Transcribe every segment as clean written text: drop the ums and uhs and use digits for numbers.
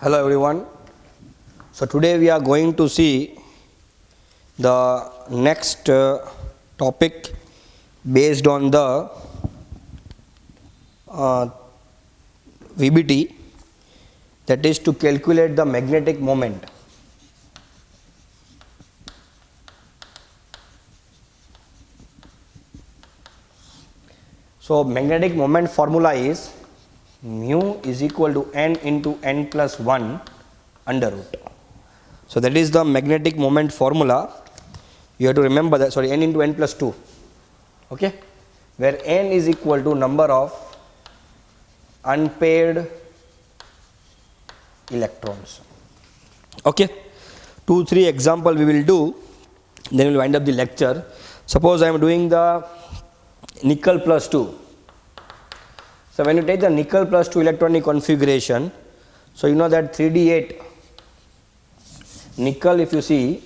Hello everyone. So today we are going to see the next topic based on the VBT, that is to calculate the magnetic moment. So magnetic moment formula is mu is equal to n into n plus 1 under root. So that is the magnetic moment formula. You have to remember that, sorry, n into n plus 2, okay, where n is equal to number of unpaired electrons. Okay, 2-3 example we will do, then we will wind up the lecture. Suppose I am doing the nickel plus 2. So when you take the nickel plus 2 electronic configuration, so you know that 3d8 nickel, if you see,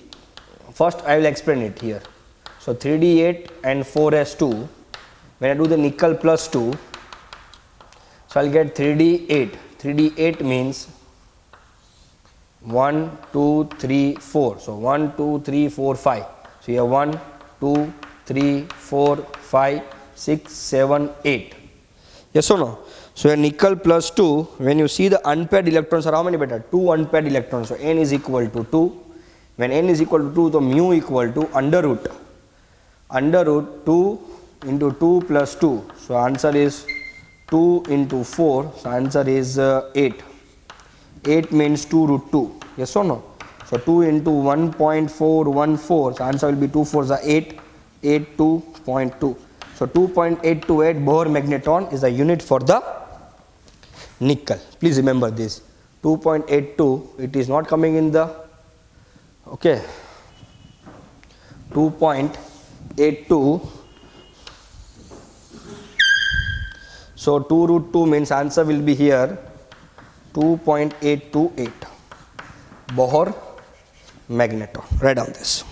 first I will explain it here. So 3d8 and 4s2, when I do the nickel plus 2, so I will get 3d8. 3d8 means 1, 2, 3, 4. So 1, 2, 3, 4, 5. So you have 1, 2, 3, 4, 5, 6, 7, 8. Yes or no? So a nickel plus 2, when you see the unpaired electrons are how many beta? 2 unpaired electrons. So n is equal to 2. When n is equal to 2, the mu equal to under root 2 into 2 plus 2. So answer is 2 into 4. So answer is 8. 8 means 2 root 2. Yes or no? So 2 into 1.414. So answer will be 2 4s are 8. 82.2. So 2.828 Bohr magneton is the unit for the nickel. Please remember this. 2.82, it is not coming in the, okay, 2.82. So 2 root 2 means answer will be here 2.828 Bohr magneton. Write down this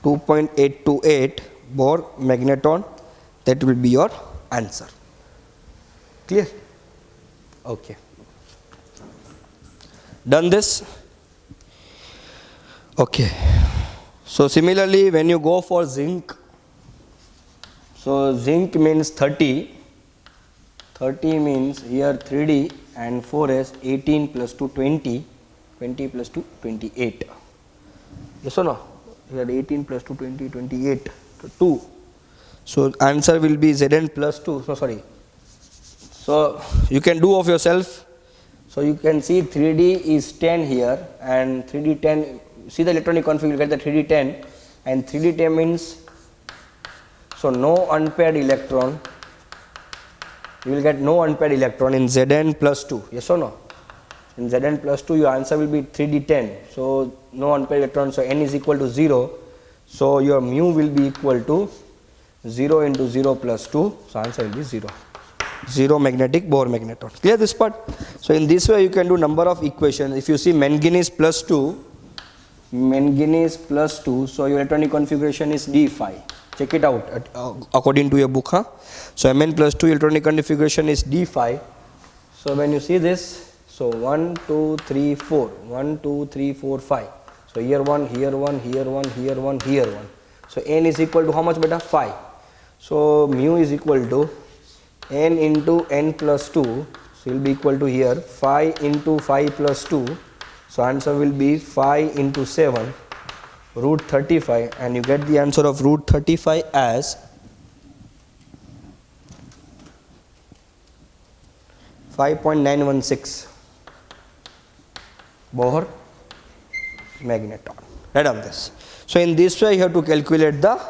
2.828 Bohr magneton. That will be your answer. Clear? Okay. Done this? Okay. So similarly, when you go for zinc, so zinc means 30. 30 means here 3D and 4s, 18 plus 2 20, 20 plus 2 28. Yes or no? Here 18 plus 2 20, 28, 2. So answer will be Zn plus 2. So sorry. So you can do of yourself. So you can see 3D is 10 here and 3D 10. See the electronic config, you get the 3D 10 and 3D 10 means, so no unpaired electron. You will get no unpaired electron in Zn plus 2. Yes or no? In Zn plus 2 your answer will be 3D 10. So no unpaired electron. So n is equal to 0. So your mu will be equal to 0 into 0 plus 2, so answer will be 0. 0 magnetic Bohr magneton. Clear this part? So in this way you can do number of equations. If you see manganese plus 2, so your electronic configuration is D phi. Check it out according to your book. Huh? So Mn plus 2 electronic configuration is D phi. So when you see this, so 1, 2, 3, 4, 1, 2, 3, 4, 5. So here 1, here 1, here 1, here 1, here 1. So n is equal to how much beta? 5. So mu is equal to n into n plus 2. So it will be equal to here 5 into 5 plus 2. So answer will be 5 into 7 root 35, and you get the answer of root 35 as 5.916 Bohr magneton. Write down this. So in this way you have to calculate the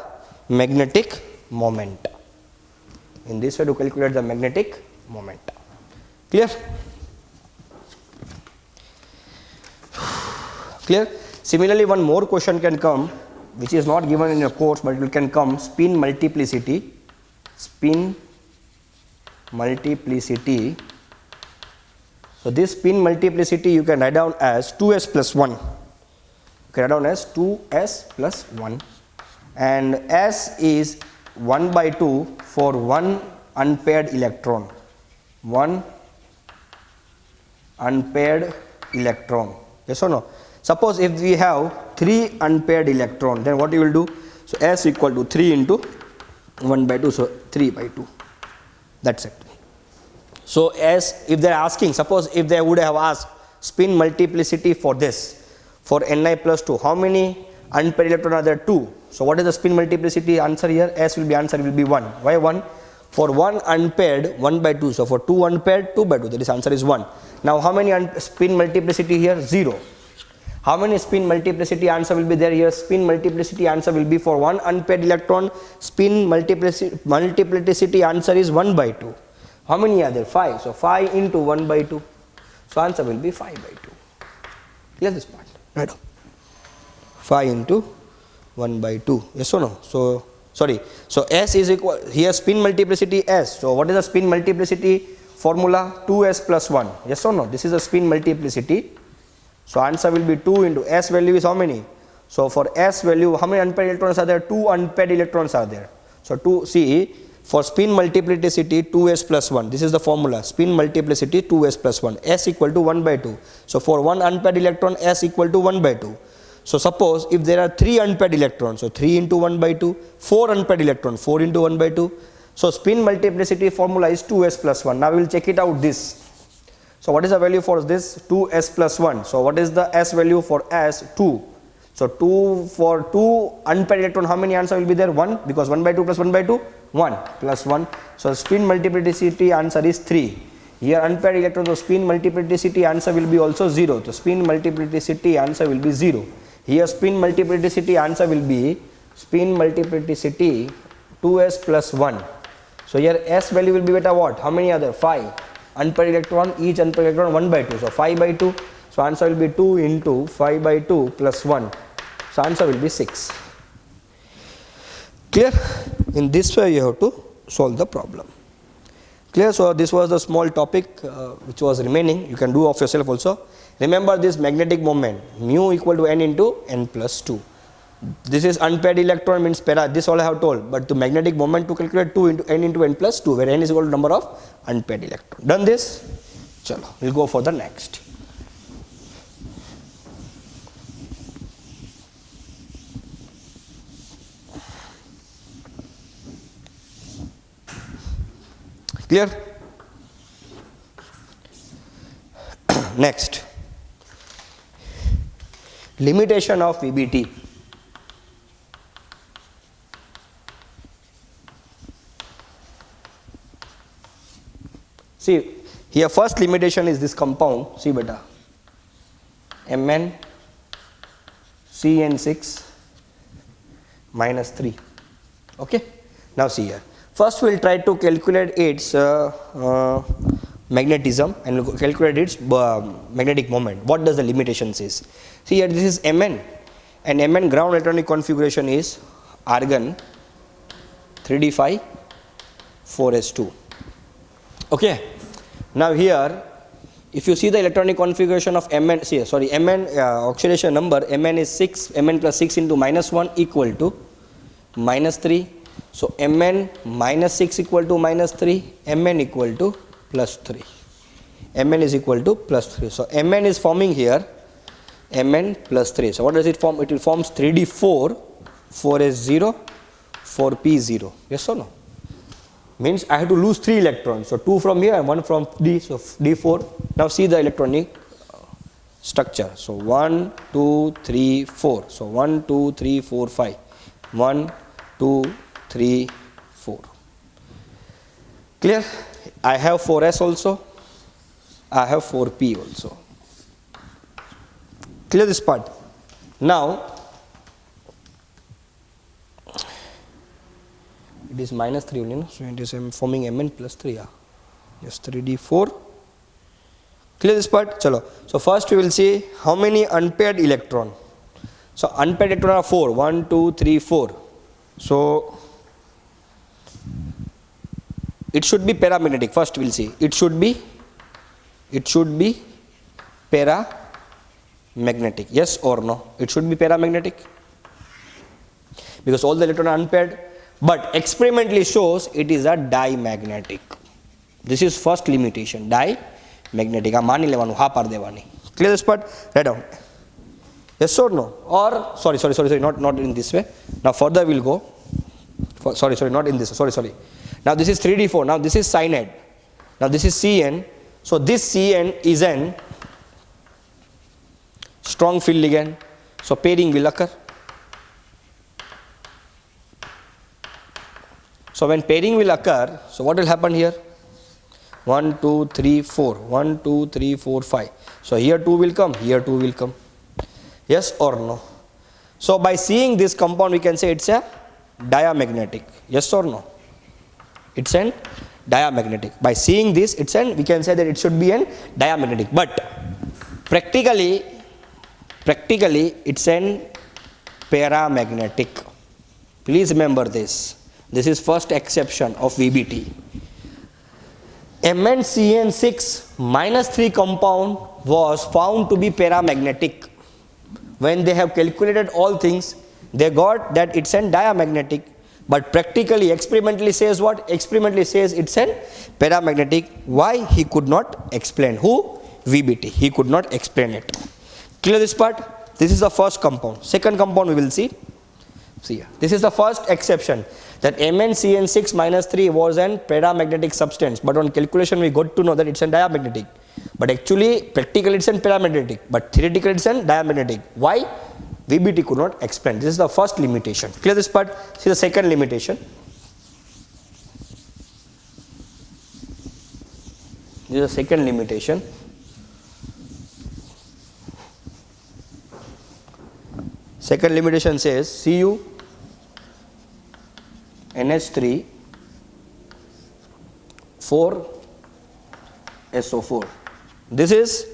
magnetic moment. In this way to calculate the magnetic moment. Clear? Clear? Similarly, one more question can come, which is not given in your course, but it can come: spin multiplicity. Spin multiplicity. So this spin multiplicity you can write down as 2s plus 1. You can write down as 2s plus 1, and s is 1 by 2 for one unpaired electron. One unpaired electron. Yes or no? Suppose if we have 3 unpaired electron, then what you will do? So S equal to 3 into 1 by 2, so 3 by 2. That's it. So as if they are asking, suppose if they would have asked spin multiplicity for this, for Ni plus 2, how many unpaired electrons are there? 2. So what is the spin multiplicity answer here? S will be answer will be 1. Why 1? For 1 unpaired, 1 by 2. So for 2 unpaired, 2 by 2. That is answer is 1. Now how many spin multiplicity here? 0. How many spin multiplicity answer will be there here? Spin multiplicity answer will be for 1 unpaired electron, spin multiplicity answer is 1 by 2. How many are there? 5. So 5 into 1 by 2. So answer will be 5 by 2. Clear this part? Right. 5 into 1 by 2. Yes or no? So sorry. So S is equal here spin multiplicity S. So what is the spin multiplicity formula? 2S plus 1. Yes or no? This is the spin multiplicity. So answer will be 2 into S value is how many? So for S value, how many unpaired electrons are there? 2 unpaired electrons are there. So 2, see, for spin multiplicity 2S plus 1. This is the formula. Spin multiplicity 2S plus 1. S equal to 1 by 2. So for 1 unpaired electron, S equal to 1 by 2. So suppose if there are 3 unpaired electrons, so 3 into 1 by 2, 4 unpaired electrons, 4 into 1 by 2. So spin multiplicity formula is 2S plus 1. Now we will check it out this. So what is the value for this? 2S plus 1. So what is the S value for S? 2. So 2 for 2 unpaired electron, how many answer will be there? 1, because 1 by 2 plus 1 by 2? 1 plus 1. So spin multiplicity answer is 3. Here unpaired electron, so spin multiplicity answer will be also 0. So spin multiplicity answer will be 0. Here spin multiplicity answer will be spin multiplicity 2S plus 1. So here S value will be beta what? How many are there? 5. Unpaired electron, each unpaired electron 1 by 2. So 5 by 2. So answer will be 2 into 5 by 2 plus 1. So answer will be 6. Clear? In this way you have to solve the problem. Clear? So this was the small topic which was remaining. You can do of yourself also. Remember this magnetic moment, mu equal to n into n plus 2. This is unpaired electron means para, this all I have told, but the magnetic moment to calculate 2 into n plus 2, where n is equal to number of unpaired electron. Done this? Chalo, we'll go for the next. Clear? Next, limitation of VBT. See, here first limitation is this compound, see beta, Mn CN6 minus 3. Okay, now see here. First we will try to calculate its magnetism and calculate its magnetic moment. What does the limitation says? See here, this is Mn, and Mn ground electronic configuration is argon 3d5 4s2. Okay, now here if you see the electronic configuration of Mn, see sorry, Mn oxidation number, Mn is 6, Mn plus 6 into minus 1 equal to minus 3. So Mn minus 6 equal to minus 3, Mn equal to plus 3. Mn is equal to plus 3. So Mn is forming here Mn plus 3. So what does it form? It will forms 3d4, 4s0, 4p0. Yes or no? Means I have to lose 3 electrons. So 2 from here and 1 from D. So d4. Now see the electronic structure. So 1, 2, 3, 4. So 1, 2, 3, 4, 5. 1, 2, 3, 4. Clear? I have 4s also. I have 4p also. Clear this part? Now it is minus 3 only, no? So it is forming Mn plus 3. Yeah. Yes, 3d4. Clear this part? Chalo. So first we will see how many unpaired electron. So unpaired electron are 4. 1, 2, 3, 4. So it should be paramagnetic. First we will see. It should be paramagnetic. Yes or no? It should be paramagnetic. Because all the electrons are unpaired. But experimentally shows it is a diamagnetic. This is first limitation. Diamagnetic. આ માની લેવાનું, હા પાર દેવાની. Clear this part? Write down. Yes or no? Or sorry, not in this way. Now further we'll go. Sorry, not in this. Sorry. Now this is 3d4. Now this is cyanide. Now this is Cn. So this Cn is an strong field ligand. So pairing will occur. So when pairing will occur, so what will happen here? 1, 2, 3, 4. 1, 2, 3, 4, 5. So here 2 will come, here 2 will come. Yes or no? So by seeing this compound, we can say it's a diamagnetic. Yes or no? It's an diamagnetic. By seeing this, we can say that it should be an diamagnetic. But practically it's an paramagnetic. Please remember this. This is first exception of VBT. MnCN6 -3 compound was found to be paramagnetic. When they have calculated all things, they got that it's an diamagnetic. But practically, experimentally says what? Experimentally says it's an paramagnetic. Why? He could not explain. Who? VBT. He could not explain it. Clear this part? This is the first compound. Second compound we will see. See here. This is the first exception, that MnCN6 -3 was an paramagnetic substance, but on calculation we got to know that it's a diamagnetic. But actually, practically it's a paramagnetic, but theoretically it's a diamagnetic. Why? VBT could not explain. This is the first limitation. Clear this part? See the second limitation. This is the second limitation. Second limitation says Cu NH3 4 SO4. This is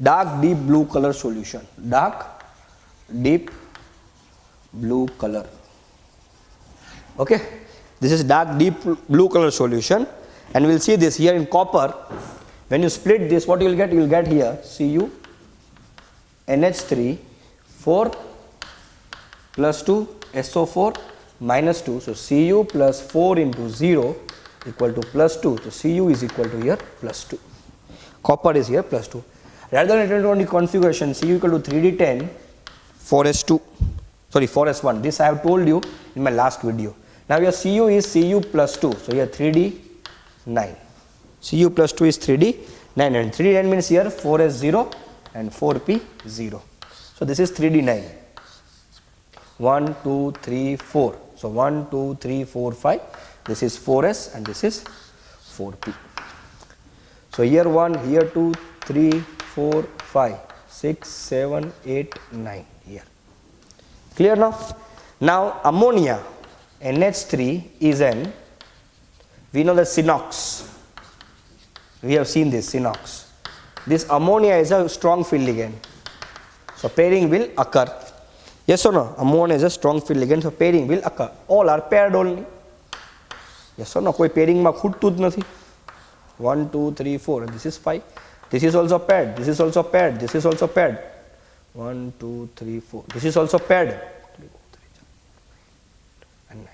dark deep blue color solution. Dark deep blue color. Okay, this is dark deep blue color solution, and we'll see this here in copper. When you split this, what you will get? You will get here Cu NH3 4 plus 2 SO4 minus 2. So Cu plus 4 into 0 equal to plus 2. So Cu is equal to here plus 2. Copper is here plus 2. Rather than electronic configuration, Cu equal to 3d10 4s2, sorry 4s1. This I have told you in my last video. Now your Cu is Cu plus 2. So here 3d9. Cu plus 2 is 3d9, and 3d9 means here 4s0 and 4p0. So this is 3d9. 1, 2, 3, 4. So 1, 2, 3, 4, 5. This is 4s and this is 4p. So here 1, here 2, 3, 4, 5, 6, 7, 8, 9 here. Clear now? Now ammonia NH3 is an, we know the Sinox. We have seen this Sinox. This ammonia is a strong field ligand. So pairing will occur. Yes or no? Ammonia is a strong field ligand, so pairing will occur. All are paired only. Yes or no? Koi pairing ma khuttud nathi. 1, 2, 3, 4, and this is 5. This is also paired. This is also paired. This is also paired. 1, 2, 3, 4. This is also paired. And 9.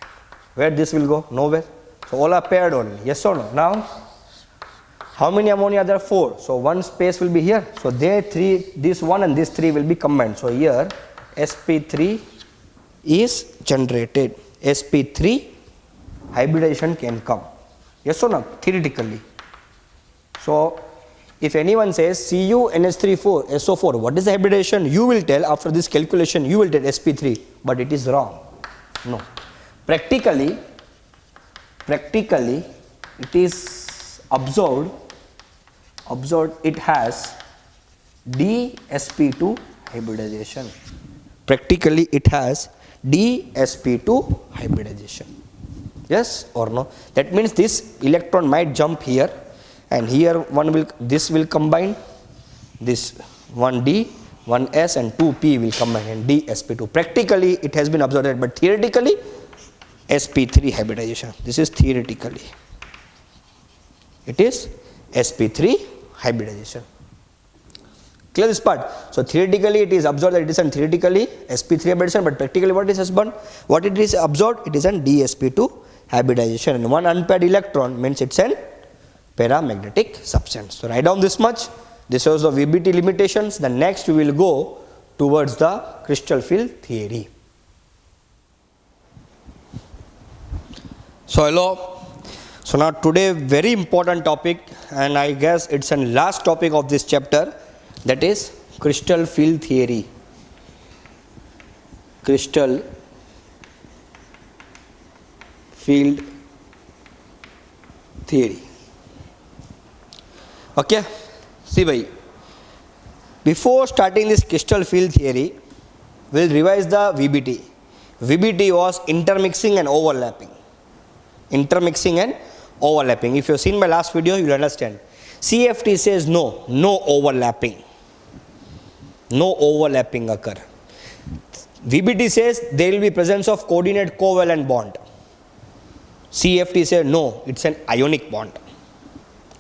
Where this will go? Nowhere. So all are paired only. Yes or no? Now, how many ammonia there are? 4. So one space will be here. So they 3, this 1 and this 3 will be combined. So here sp3 is generated. sp3 hybridization can come. Yes or no? Theoretically. So if anyone says Cu NH3 SO4, what is the hybridization? You will tell after this calculation, you will tell sp3, but it is wrong. No. Practically it is observed it has dsp2 hybridization. Practically it has dsp2 hybridization. Yes or no? That means this electron might jump here, and here this will combine, this 1d, 1s and 2p will combine, and dsp2. Practically it has been observed, but theoretically sp3 hybridization. This is theoretically. It is sp3 hybridization. Clear this part? So theoretically it is observed that it is an theoretically sp3 hybridization, but practically what is happened? What it is observed? It is an dsp2 hybridization, and one unpaired electron means it's an paramagnetic substance. So write down this much. This was the VBT limitations. The next we will go towards the crystal field theory. So hello. So now today very important topic, and I guess it's the last topic of this chapter, that is crystal field theory. Crystal field theory. Okay. See bhai, before starting this crystal field theory, we'll revise the VBT. VBT was intermixing and overlapping. Intermixing and overlapping. If you've seen my last video, you'll understand. CFT says no overlapping. No overlapping occur. VBT says there will be presence of coordinate covalent bond. CFT says no, it's an ionic bond.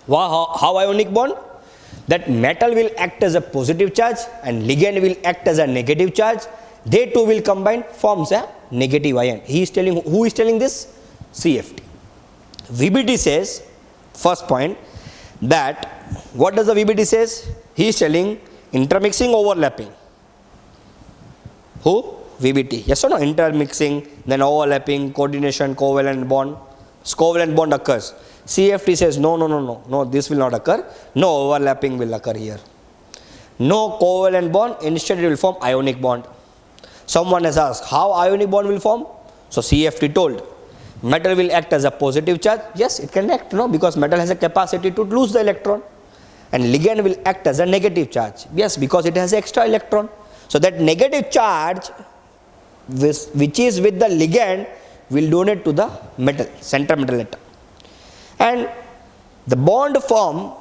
How ionic bond? That metal will act as a positive charge and ligand will act as a negative charge. They two will combine, forms a negative ion. Who is telling this? CFT. VBT says, first point, that what does the VBT says? He is telling intermixing, overlapping. Who? VBT. Yes or no? Intermixing, then overlapping, coordination, covalent bond. Covalent bond occurs. CFT says no, this will not occur. No overlapping will occur here. No covalent bond, instead it will form ionic bond. Someone has asked, how ionic bond will form? So CFT told, metal will act as a positive charge. Yes, it can act, no, because metal has a capacity to lose the electron. And ligand will act as a negative charge. Yes, because it has extra electron. So that negative charge, which is with the ligand, will donate to the metal, center metal atom. And the bond formed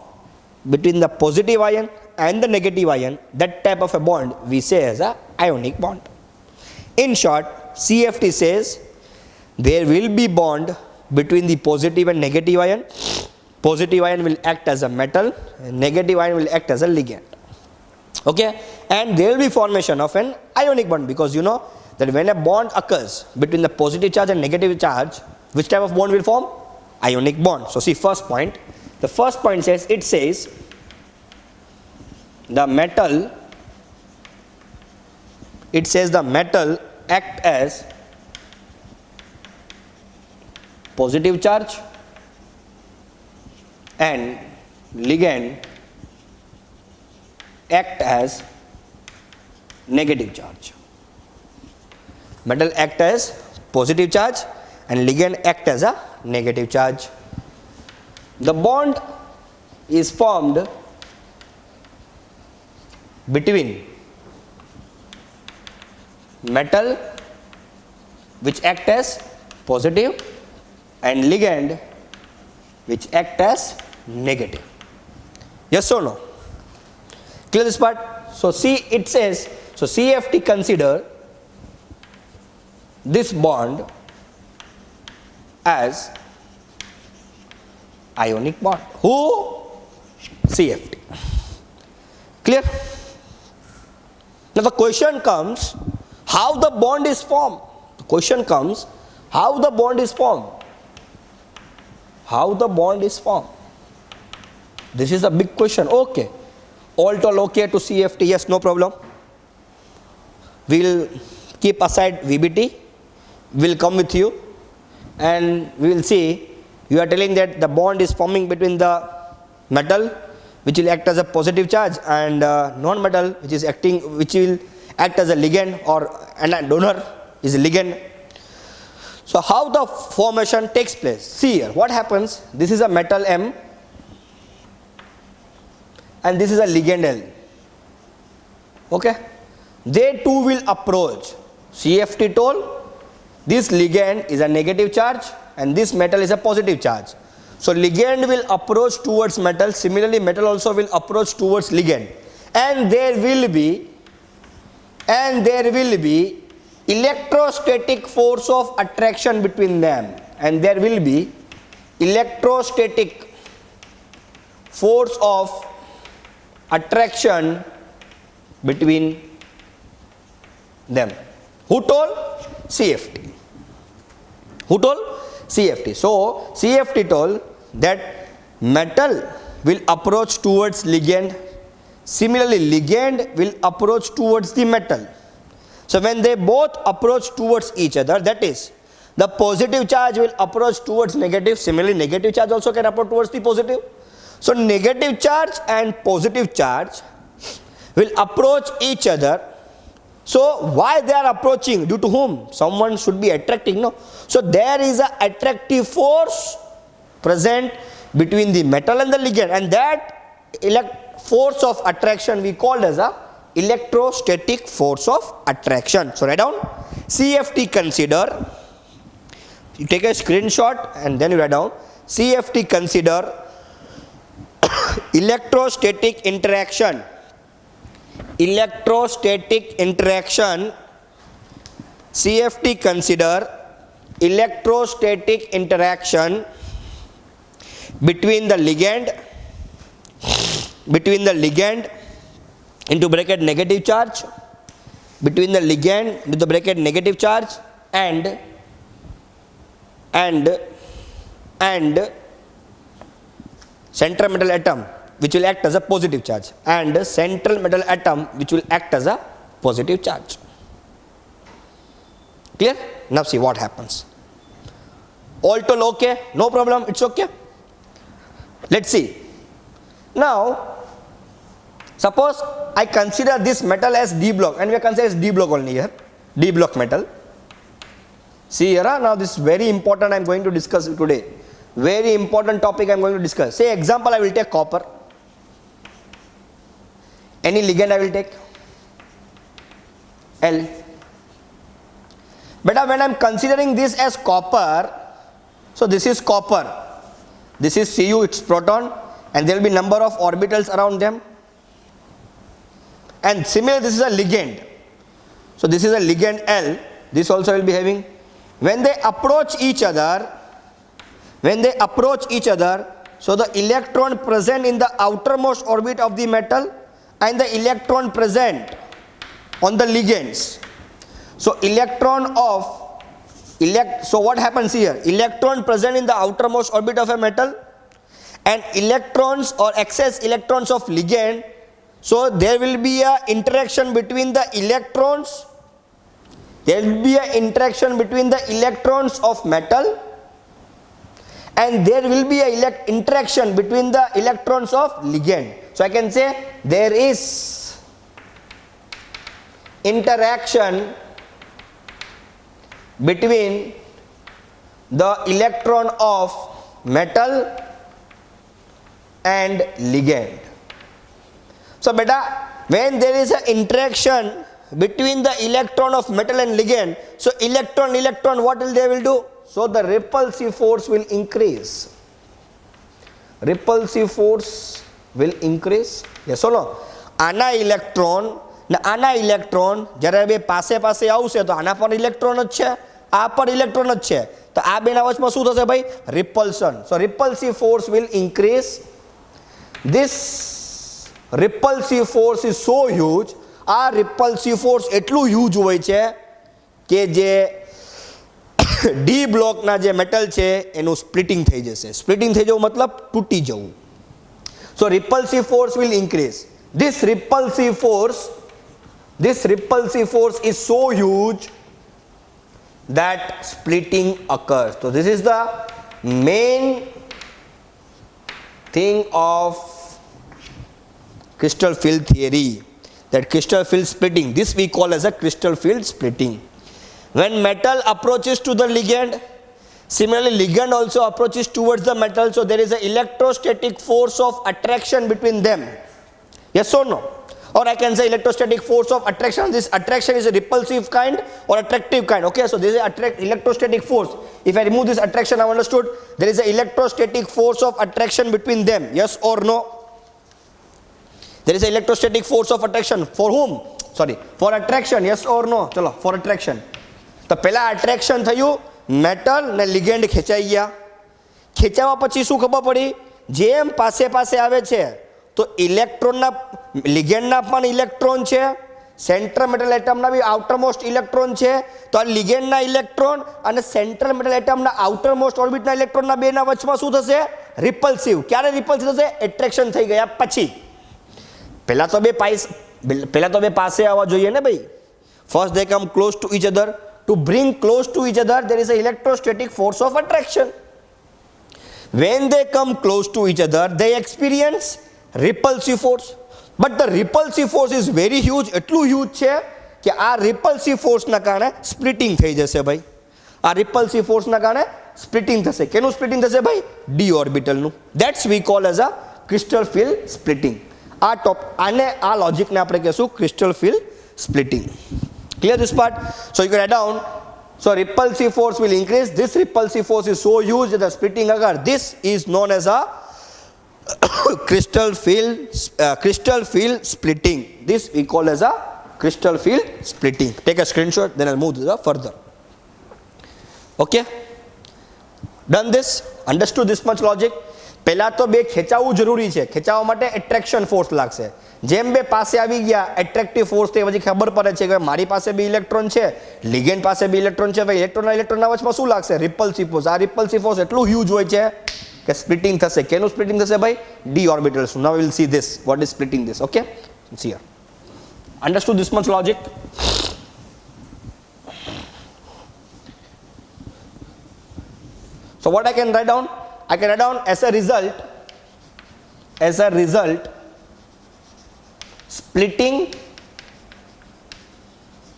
between the positive ion and the negative ion, that type of a bond we say as a ionic bond. In short, CFT says there will be bond between the positive and negative ion. Positive ion will act as a metal, and negative ion will act as a ligand. Okay, and there will be formation of an ionic bond, because you know that when a bond occurs between the positive charge and negative charge, which type of bond will form? Ionic bond. So see, first point. The first point says, it says the metal, act as positive charge and ligand act as negative charge. Metal act as positive charge and ligand act as a negative charge. The bond is formed between metal, which act as positive, and ligand, which act as negative. Yes or no? Clear this part? So see, it says, so CFT consider this bond as ionic bond. Who? CFT. Clear? Now the question comes, how the bond is formed? The question comes, how the bond is formed? How the bond is formed? This is a big question. Okay. All told okay to CFT? Yes, no problem. We will keep aside VBT. We will come with you. And we will see, you are telling that the bond is forming between the metal, which will act as a positive charge, and non-metal, which will act as a ligand, or and a donor is a ligand. So how the formation takes place? See here, what happens? This is a metal M, and this is a ligand L. Okay, they two will approach. CFT told, this ligand is a negative charge and this metal is a positive charge. So ligand will approach towards metal. Similarly, metal also will approach towards ligand, and there will be electrostatic force of attraction between them, and there will be electrostatic force of attraction between them. Who told? CFT. Who told? CFT. So CFT told that metal will approach towards ligand Similarly, ligand will approach towards the metal. So when they both approach towards each other, that is, the positive charge will approach towards negative. Similarly, negative charge also can approach towards the positive. So negative charge and positive charge will approach each other. So why they are approaching? Due to whom? Someone should be attracting, no? So there is an attractive force present between the metal and the ligand, and that force of attraction we called as a electrostatic force of attraction. So write down CFT. Consider, you take a screenshot and then you write down CFT. Consider electrostatic interaction. Electrostatic interaction. CFT. Consider electrostatic interaction between the ligand into bracket negative charge, between the ligand into the bracket negative charge and central metal atom which will act as a positive charge, and central metal atom which will act as a positive charge. Clear? Now see what happens. All told okay? No problem, it's okay. Let's see. Now suppose I consider this metal as D block, and we consider as D block only here, D block metal. See here, now this is very important, I am going to discuss today. Very important topic I am going to discuss. Say example, I will take copper. Any ligand I will take L. But when I am considering this as copper, so this is copper, this is Cu, its proton, and there will be number of orbitals around them. And similarly, this is a ligand. So this is a ligand L. This also will be having. When they approach each other, so the electron present in the outermost orbit of the metal and the electron present on the ligands. So so what happens here? Electron present in the outermost orbit of a metal and electrons or excess electrons of ligand. So there will be a interaction between the electrons. There will be an interaction between the electrons of metal, and there will be a interaction between the electrons of ligand. So I can say there is interaction between the electron of metal and ligand. So beta, when there is an interaction between the electron of metal and ligand, so electron what will they will do? So the repulsive force will increase. Repulsive force will increase. Yes or no? આના electron જ્યારે બે પાસે આવશે તો આના પર electron જ છે, આ પર ઇલેક્ટ્રોન જ છે, તો આ બેના વચમાં શું થશે ભાઈ? Repulsion. So repulsive force will increase. This repulsive force is so huge. આ repulsive force એટલું huge હોય છે કે જે ડી બ્લોકના જે મેટલ છે એનું સ્પ્લિટિંગ થઈ જશે. સ્પ્લિટિંગ થઈ જવું મતલબ તૂટી જવું. So repulsive force will increase. This repulsive force is so huge that splitting occurs. So this is the main thing of crystal field theory, that crystal field splitting. This we call as a crystal field splitting. When metal approaches to the ligand, similarly ligand also approaches towards the metal, so there is an electrostatic force of attraction between them. Yes or no? Or I can say electrostatic force of attraction. This attraction is a repulsive kind or attractive kind. Okay, so this is electrostatic force. If I remove this attraction, I understood there is an electrostatic force of attraction between them. Yes or no? There is an electrostatic force of attraction. For whom? Sorry, for attraction. Yes or no? Chalo, for attraction. તો પહેલા attraction થયું, metal ને ligand ખેંચાઈ ગયા. ખેંચાવા પછી શું ખબર પડી? જેમ પાસે આવે છે તો ઇલેક્ટ્રોનના લિગેન્ડના પણ ઇલેક્ટ્રોન છે, સેન્ટ્રલ મેટલ એટમના બી આઉટરમોસ્ટ ઇલેક્ટ્રોન છે. તો આ લિગેન્ડના ઇલેક્ટ્રોન અને સેન્ટ્રલ મેટલ એટમના આઉટરમોસ્ટ ઓર્બિટના ઇલેક્ટ્રોનના બેના વચમાં શું થશે? રિપલ્સિવ. ક્યારે રિપલ્સિવ થશે? એટ્રેક્શન થઈ ગયા પછી. પહેલા તો બે પાસે આવવા જોઈએ ને ભાઈ. First they come close to each other. To bring close to each other, there is an electrostatic force of attraction. When they come close to each other, they experience repulsive force. But the repulsive force is very huge. એટલું huge છે કે આ repulsive force ના કારણે splitting થઈ જશે ભાઈ. આ repulsive force ના કારણે splitting થશે. કેનું splitting થશે ભાઈ? d orbital નું. That's we call as a crystal field splitting. આને આ logic ને આપણે કહેશું crystal field splitting. Clear this part? So you can write down. So repulsive force will increase. This repulsive force is so huge that the splitting occurs. This is known as a crystal field splitting. This we call as a crystal field splitting. Take a screenshot, then I'll move to the further. Okay? Done this? Understood this much logic? પહેલા તો બે ખેંચાવવું જરૂરી છે. ખેંચાવવા માટે attraction force લાગશે. જેમ બે પાસે આવી ગયા એટ્રેક્ટિવ ફોર્સ થી પછી ખબર પડે છે કે મારી પાસે બે ઇલેક્ટ્રોન છે, લિગેન્ડ પાસે બે ઇલેક્ટ્રોન છે, ભાઈ ઇલેક્ટ્રોનના વચમાં શું લાગશે? રિપલ્સિવ ફોર્સ. આ રિપલ્સિવ ફોર્સ એટલું હ્યુજ હોય છે કે સ્પ્લિટિંગ થશે. કેનું સ્પ્લિટિંગ થશે ભાઈ? d orbitals. Now we will see this, what is splitting this. Okay, see here. Understood this much logic? So what I can write down? I can write down as a result splitting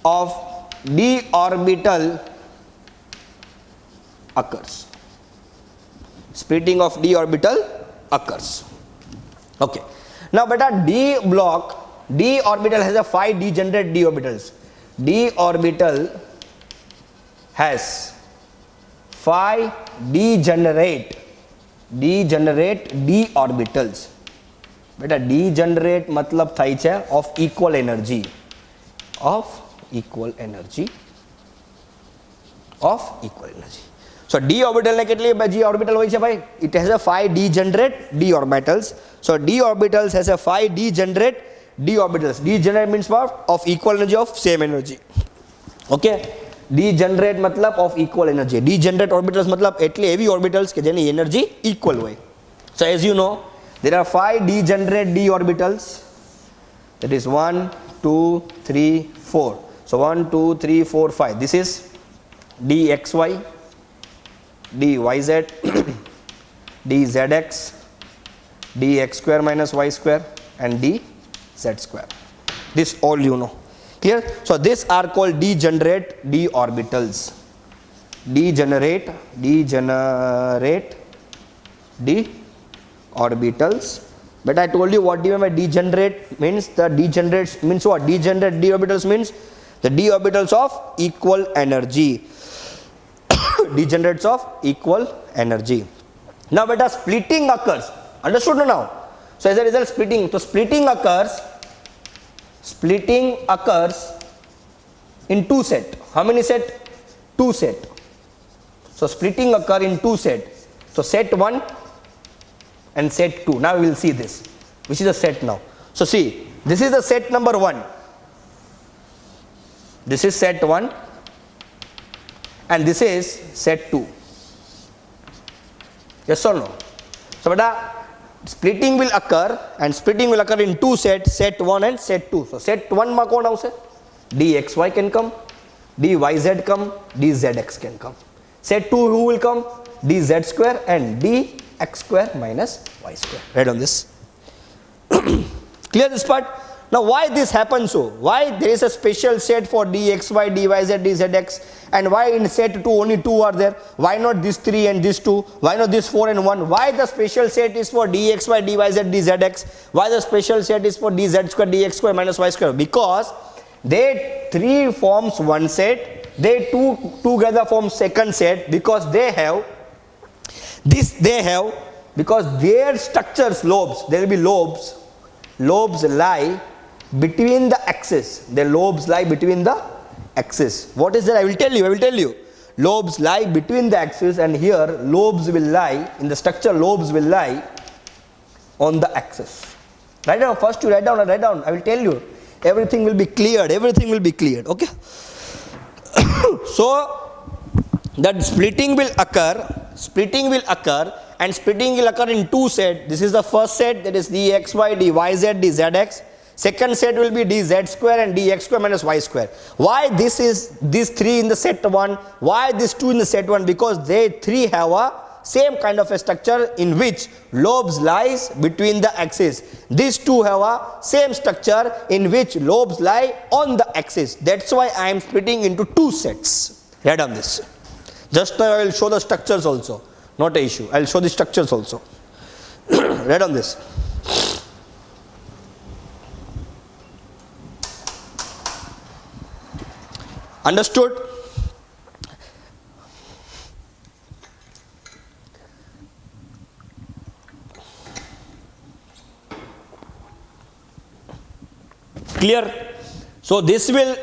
of d orbital occurs. Splitting of d orbital occurs. Okay. Now beta d orbital has a 5 degenerate d orbitals. D orbital has 5 degenerate d orbitals. बेटा degenerate मतलब થાય છે of equal energy. So d orbital ને કેટલી g orbital હોય છે ભાઈ? It has a 5 degenerate d orbitals. So d orbitals has a 5 degenerate d orbitals. Degenerate means what? Of equal energy of same energy. Okay? Degenerate मतलब of equal energy. Degenerate orbitals मतलब એટલી heavy orbitals કે જેની energy equal હોય. So as you know, there are 5 degenerate d orbitals. That is 1, 2, 3, 4. So 1, 2, 3, 4, 5. This is dxy, dyz, dzx, dx square minus y square, and dz square. This all you know. Clear? So these are called degenerate d orbitals. Degenerate d orbitals. But I told you what do you mean by degenerate means? The degenerate means what? Degenerate d orbitals means the d orbitals of equal energy. Degenerates of equal energy. Now beta splitting occurs. Understood now? So as a result splitting. So splitting occurs in 2 set. How many set? 2 set. So splitting occur in 2 set. So set 1 and set 2. Now we will see this. Which is the set now? So see, this is the set number 1. This is set 1 and this is set 2. Yes or no? So beta splitting will occur and splitting will occur in 2 sets, set 1 and set 2. So set 1 ma kon avse? dxy can come, dyz come, dzx can come. Set 2 who will come? dz square and dx square minus y square. Write on this. Clear this part? Now why this happens so? Why there is a special set for dxy, dyz, dzx, and why in set 2 only 2 are there? Why not this 3 and this 2? Why not this 4 and 1? Why the special set is for dxy, dyz, dzx? Why the special set is for dz square, dx square minus y square? Because they 3 forms one set, they 2 together form second set, because they have because their structures, lobes, there will be lobes lie between the axis. The lobes lie between the axis. What is that? I will tell you. Lobes lie between the axis, and here lobes will lie in the structure. Lobes will lie on the axis. Write down. First you write down. I will tell you. Everything will be cleared. Okay. So that splitting will occur, and splitting will occur in 2 sets. This is the first set, that is dxy, dyz, dzx, Second set will be dz square and dx square minus y square. Why this is these 3 in the set 1? Why these 2 in the set 1? Because they 3 have a same kind of a structure in which lobes lies between the axis. These 2 have a same structure in which lobes lie on the axis. That's why I am splitting into 2 sets. Read on this. Just now I will show the structures also. Not an issue. I will show the structures also. Read on this. Understood? Clear? So this will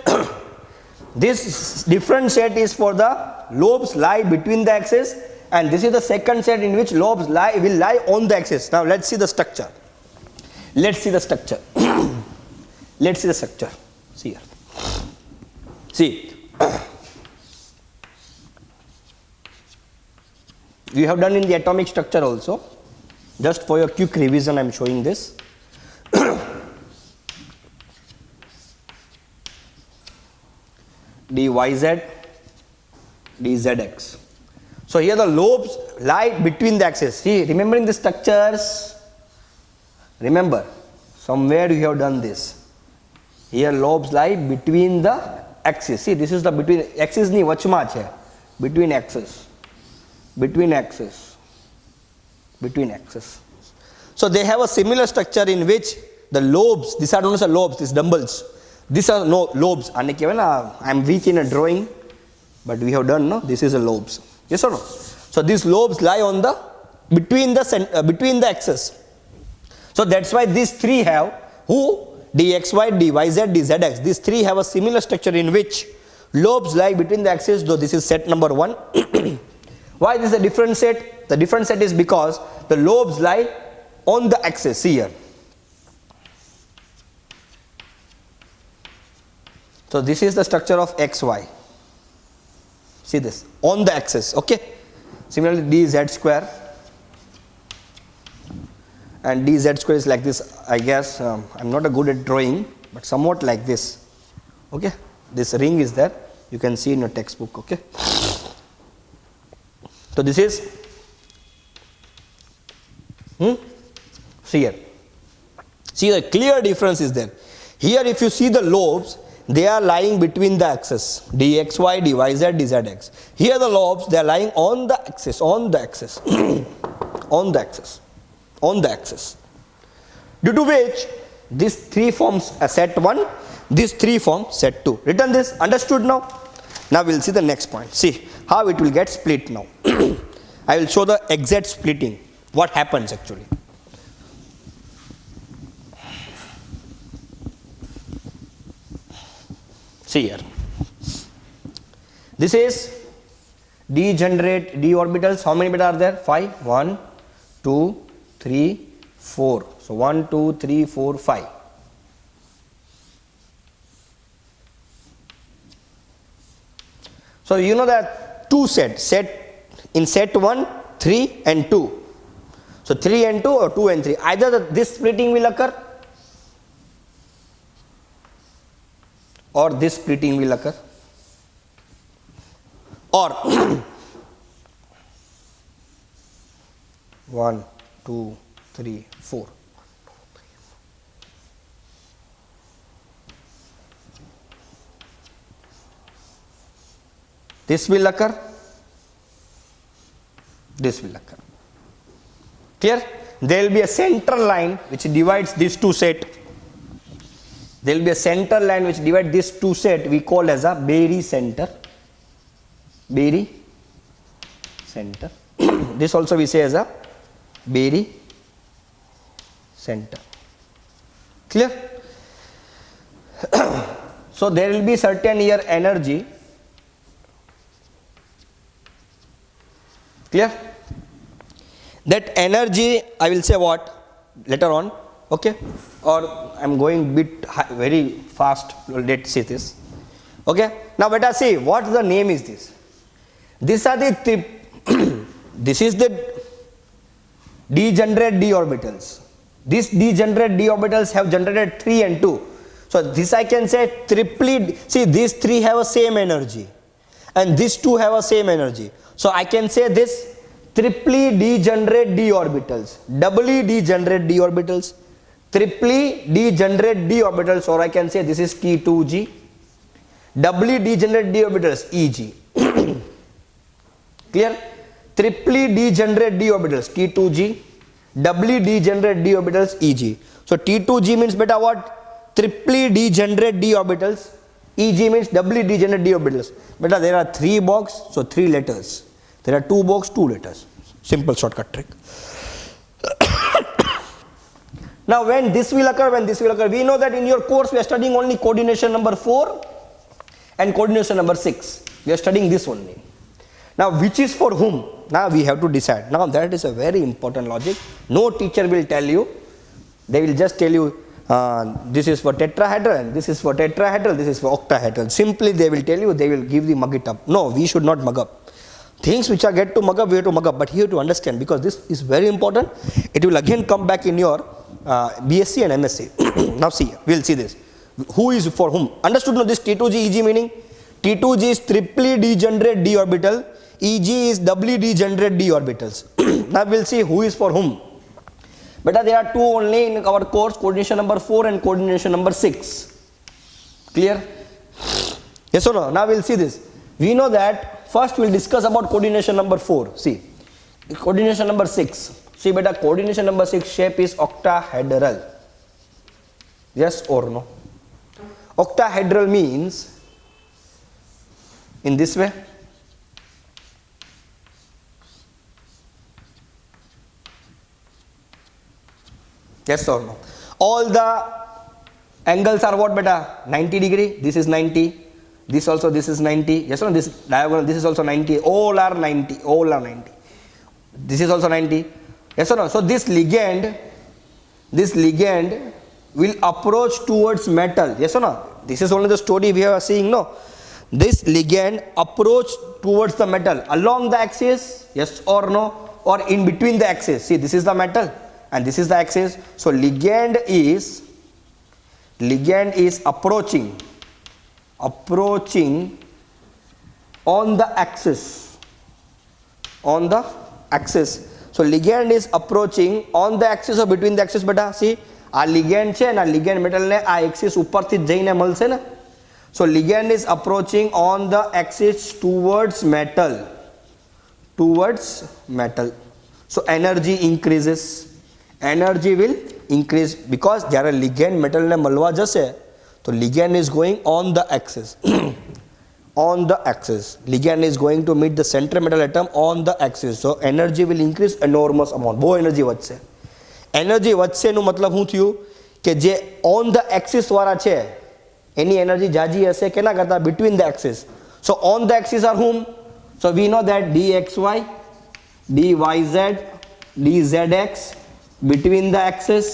this different set is for the lobes lie between the axis, and this is the second set in which lobes will lie on the axis. Now let's see the structure. Let's see the structure. Let's see the structure. See here. See. We have done in the atomic structure also. Just for your quick revision I am showing this. dyz, dzx. So here the lobes lie between the axis. See, remembering the structures, remember, somewhere you have done this. Here lobes lie between the axis. See, this is the between axis ni vachma hai. Between axis. Between axis. Between axis. So they have a similar structure in which the lobes, these are known as the lobes, these dumbbells. These are no lobes. I am weak in a drawing, but we have done, no? This is a lobes. Yes or no? So these lobes lie on the between the axis. So that's why these 3 have who dxy, dyz, dzx. These 3 have a similar structure in which lobes lie between the axis. Though this is set number 1. Why this is a different set? The different set is because the lobes lie on the axis. See here. So this is the structure of xy. See this on the axis. Okay. Similarly dz square, and dz square is like this. I guess I'm not a good at drawing, but somewhat like this. Okay. This ring is there. You can see in your textbook. Okay. So this is see here. See, the clear difference is there. Here if you see the lobes, they are lying between the axis dxy, dyz, dzx. Here the lobes, they are lying on the axis, on the axis, on the axis, on the axis. Due to which these 3 forms a set 1, these 3 form set 2. Written this, understood now? Now we will see the next point. See how it will get split now. I will show the exact splitting. What happens actually. See here. This is degenerate d orbitals. How many beta are there? 5. 1, 2, 3, 4. So 1, 2, 3, 4, 5. So you know that 2 set in set 1, 3 and 2. So 3 and 2 or 2 and 3. Either this splitting will occur or this splitting will occur, or 1, 2, 3, 4. This will occur, this will occur. Clear? There will be a center line which divides these 2 sets. There will be a center line which divides these 2 sets. We call as a Barycenter center. Barycenter center. This also we say as a Barycenter center. Clear? So there will be certain here energy. Clear? That energy I will say what later on. Okay, or I am going bit very fast. Let's see this. Okay, now beta see what the name is this. These are the this is the degenerate d orbitals. These degenerate d orbitals have generated 3 and 2. So this I can say triply, see these 3 have a same energy and these 2 have a same energy. So I can say this triply degenerate d orbitals, doubly degenerate d orbitals, triply degenerate d orbitals, or I can say this is T2g, doubly degenerate d orbitals Eg. Clear? Triply degenerate d orbitals T2g, doubly degenerate d orbitals Eg. So T2g means beta what? Triply degenerate d orbitals. Eg means doubly degenerate d orbitals. Beta there are 3 box, so 3 letters. There are 2 box, 2 letters. Simple shortcut trick. Now when this will occur, we know that in your course we are studying only coordination number 4 and coordination number 6. We are studying this only. Now which is for whom? Now we have to decide. Now that is a very important logic. No teacher will tell you. They will just tell you this is for tetrahedral, this is for tetrahedral, this is for octahedral. Simply they will tell you, they will give the mug it up. No, we should not mug up. Things which are get to mug up, we have to mug up. But here to understand, because this is very important. It will again come back in your BSc and MSc. Now see, we will see this. Who is for whom? Understood now this T2g Eg meaning? T2g is triply degenerate d orbital. Eg is doubly degenerate d orbitals. Now we will see who is for whom. But there are 2 only in our course, coordination number 4 and coordination number 6. Clear? Yes or no? Now we will see this. We know that first we will discuss about coordination number 4. See, coordination number 6. See beta, coordination number 6 shape is octahedral. Yes or no? Octahedral means in this way. Yes or no? All the angles are what beta? 90 degree. This is 90. This also, this is 90. Yes or no? This diagonal, this is also 90. All are 90. All are 90. This is also 90. Yes or no? So this ligand will approach towards metal. Yes or no? This is only the story we are seeing. No. This ligand approach towards the metal along the axis. Yes or no? Or in between the axis. See, this is the metal and this is the axis. So ligand is approaching on the axis. So ligand is approaching on the axis or between the axis beta. See, આ ligand છે ને, ligand metal ને આ axis ઉપરથી જઈને મળશે ને. So ligand is approaching on the axis towards metal. So energy increases. Energy will increase because જ્યારે ligand metal ને મળવા જશે તો ligand is going on the axis. On the axis, ligand is going to meet the central metal atom on the axis. So energy will increase enormous amount. બહુ energy વધશે. Energy વધશેનું મતલબ શું થયું કે જે ઓન ધ એક્સિસ વાળા છે એની energy જાજી હશે કેના કરતા? Between the axis. So on the axis are hmm? So we know that dxy, dyz, dzx between the axis.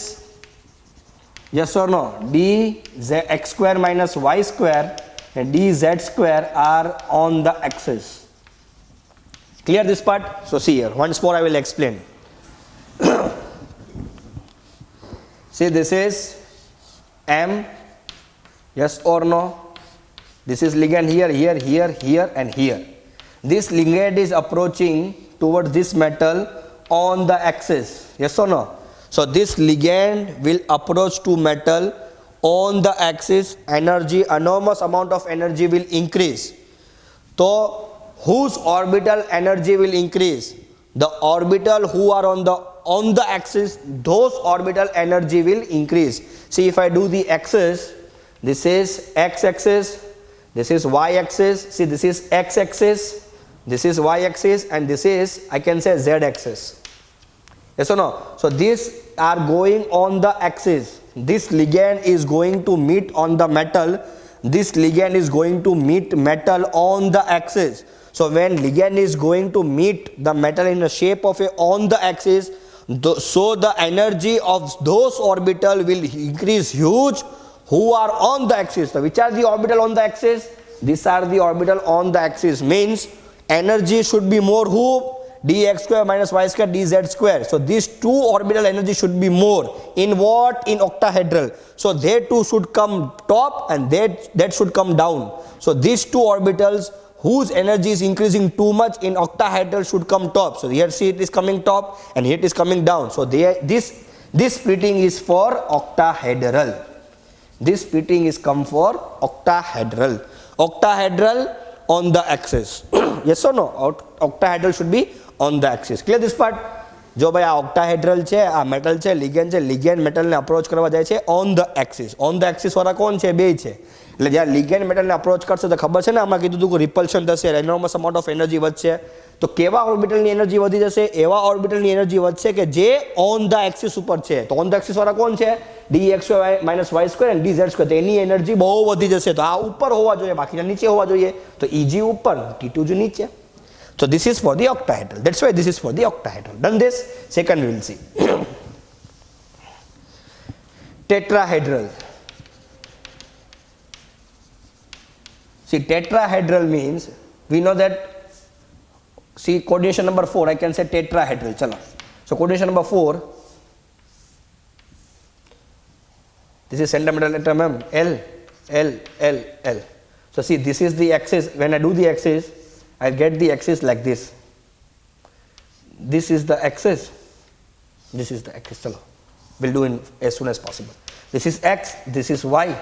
Yes or no? dx square minus y square and dz square are on the axis. Clear this part? So see here, once more I will explain. See, this is M. Yes or no? This is ligand here, here, here, here and here. This ligand is approaching towards this metal on the axis. Yes or no? So this ligand will approach to metal on the axis. Energy, enormous amount of energy will increase. So whose orbital energy will increase? The orbital who are on the axis, those orbital energy will increase. See, if I do the axis, this is x-axis, this is y-axis. See, this is x-axis, this is y-axis, and this is, I can say, z-axis. Yes or no? So these are going on the axis. This ligand is going to meet on the metal. This ligand is going to meet metal on the axis. So when ligand is going to meet the metal in the shape of a on the axis, so the energy of those orbital will increase huge who are on the axis. So which are the orbital on the axis? These are the orbital on the axis. Means energy should be more who? dx square minus y square dz square. So these two orbital energy should be more. In what? In octahedral. So they two should come top and that should come down. So these two orbitals whose energy is increasing too much in octahedral should come top. So here see it is coming top and here it is coming down. So this splitting is for octahedral. This splitting is come for octahedral. Octahedral on the axis. Yes or no? Octahedral should be on the axis. Clear this part? જો ભાઈ આ ઓક્ટાહેડ્રલ છે, આ metal છે, ligand છે, ligand મેટલને approach કરવા જાય છે on the axis. On the axis વાળા કોણ છે? બે છે. એટલે જ્યારે લિગેન્ડ મેટલને અપ્રોચ કરશે તો ખબર છે ને, આમાં કીધું હતું કે રિપલ્શન થશે, એનોર્મસ અમાઉન્ટ ઓફ એનર્જી વધશે. તો કેવા ઓર્બિટલની એનર્જી વધી જશે? એવા ઓર્બિટલની એનર્જી વધશે કે જે ઓન ધ એક્સિસ ઉપર છે. તો ઓન ધ એક્સિસ વાળા કોણ છે? dx minus y square and dz square. તો એની એનર્જી બહુ વધી જશે. તો આ ઉપર હોવા જોઈએ, બાકીના નીચે હોવા જોઈએ. તો Eg ઉપર, T2 નીચે. So this is for the octahedral. That's why this is for the octahedral. Done this. Second we will see. Tetrahedral. See, tetrahedral means we know that. See, coordination number 4. I can say tetrahedral. Chala. So coordination number 4. This is centimeter letter mm. L, L, L, L. So see, this is the axis. When I do the axis, I get the axis like this. This is the axis. This is the axis. Chalo. We'll do it as soon as possible. This is x, this is y,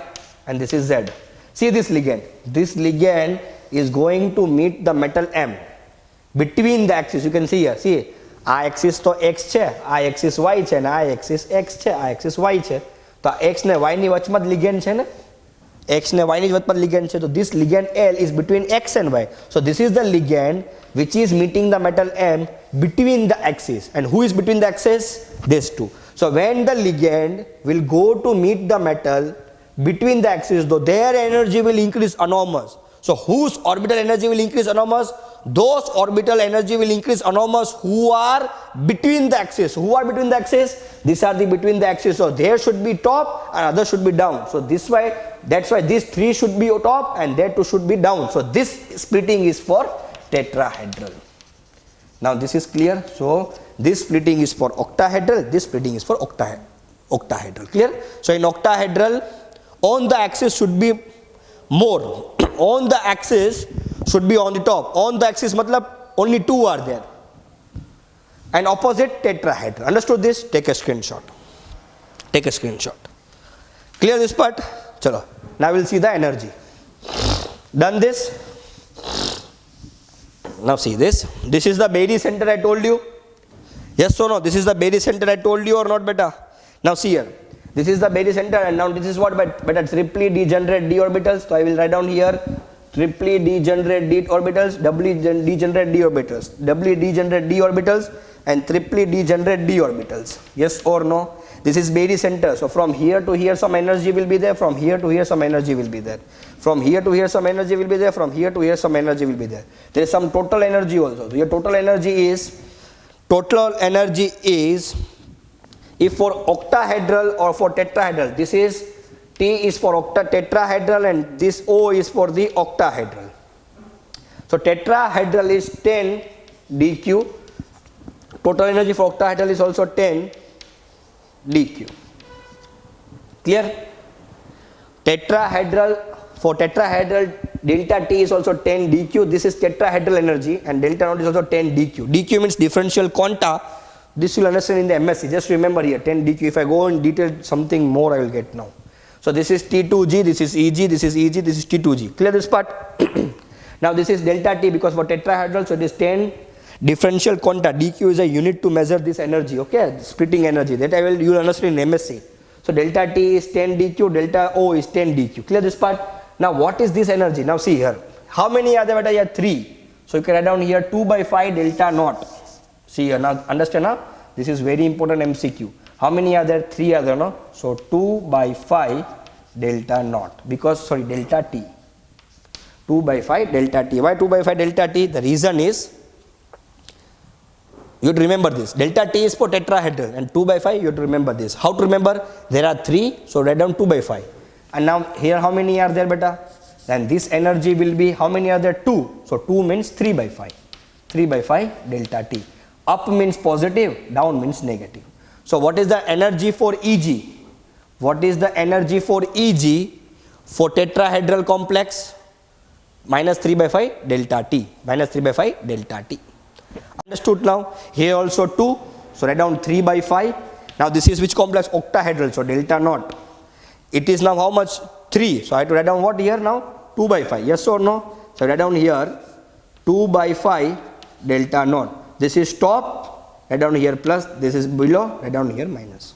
and this is z. See this ligand. This ligand is going to meet the metal M between the axis. You can see here. See, આ axis તો x છે, આ axis y છે, ને આ axis x છે, આ axis y છે. તો x ને y ની વચમાં જ ligand છે ને. X ને y ની વચમાં ligand છે. તો this ligand L is between x and y. So this is the ligand which is meeting the metal M between the axis. And who is between the axis? These two. So when the ligand will go to meet the metal between the axis, though their energy will increase enormous. So whose orbital energy will increase enormous? Those orbital energy will increase enormous who are between the axis. Who are between the axis? These are the between the axis. So there should be top and other should be down. So this way, that's why these three should be top and there two should be down. So this splitting is for tetrahedral. Now this is clear. So this splitting is for octahedral. This splitting is for octahedral. Clear? So in octahedral, on the axis should be more. On the axis should be on the top. On the axis matlab only two are there. And opposite tetrahedral. Understood this? Take a screenshot. Take a screenshot. Clear this part? Chalo. Now we'll see the energy. Done this? Now see this. This is the Beire center I told you. Yes or no? This is the Beire center I told you or not, beta? Now see here. This is the Beire center and now this is what? Beta, triply degenerate d orbitals. So I will write down here. Triply degenerate d orbitals, doubly degenerate d orbitals, doubly degenerate d orbitals, and triply degenerate d orbitals. Yes or no? This is Beire center. So from here to here some energy will be there. From here to here some energy will be there. From here to here some energy will be there. From here to here some energy will be there. There is some total energy also. So your total energy is if for octahedral or for tetrahedral. This is T is for tetrahedral and this O is for the octahedral. So tetrahedral is 10 dq. Total energy for octahedral is also 10 dq. Clear? Tetrahedral, for tetrahedral delta T is also 10 dq. This is tetrahedral energy and delta naught is also 10 dq. dq means differential quanta. This you will understand in the MSc. Just remember here 10 dq. If I go in detail something more I will get now. So this is T2g, this is Eg, this is Eg, this is T2g. Clear this part? Now this is delta T because for tetrahedral, so it is 10 differential quanta. dq is a unit to measure this energy, okay? Splitting energy. That you will understand in MSc. So delta T is 10 dq, delta O is 10 dq. Clear this part? Now what is this energy? Now see here. How many are there? Here 3. So you can write down here 2 by 5 delta naught. See here, now understand now? This is very important MCQ. How many are there? 3 are there, no? So 2 by 5 delta naught, because sorry, delta T. 2 by 5 delta T. Why 2 by 5 delta T? The reason is, you have to remember this. Delta T is for tetrahedral and 2 by 5 you have to remember this. How to remember? There are 3, so write down 2 by 5. And now here how many are there, beta? Then this energy will be, how many are there? 2. So 2 means 3 by 5. 3 by 5 delta T. Up means positive, down means negative. So what is the energy for Eg? What is the energy for Eg for tetrahedral complex? Minus 3 by 5 delta T. Minus 3 by 5 delta T. Understood now? Here also 2. So write down 3 by 5. Now this is which complex? Octahedral. So delta naught. It is now how much? 3. So I have to write down what here now? 2 by 5. Yes or no? So write down here 2 by 5 delta naught. This is top. Write down here plus. This is below. Write down here minus.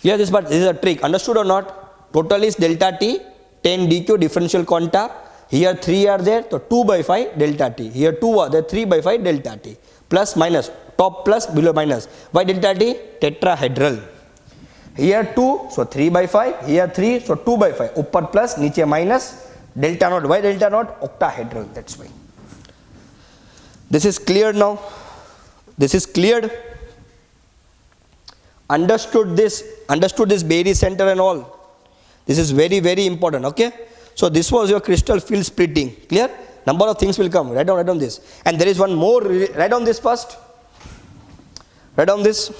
Here this part. This is a trick. Understood or not? Total is delta T. 10 dq differential quanta. Here 3 are there. So 2 by 5 delta T. Here 2 are there. 3 by 5 delta T. Plus minus. Top plus below minus. Why delta T? Tetrahedral. Here 2, so 3 by 5, here 3, so 2 by 5, upper plus, niche minus, delta naught. Why delta naught? Octahedral, that's why. This is clear now. This is cleared. Understood this Bailey center and all. This is very, very important, okay? So this was your crystal field splitting, clear? Number of things will come, write down this. And there is one more, write down this first. Write down this.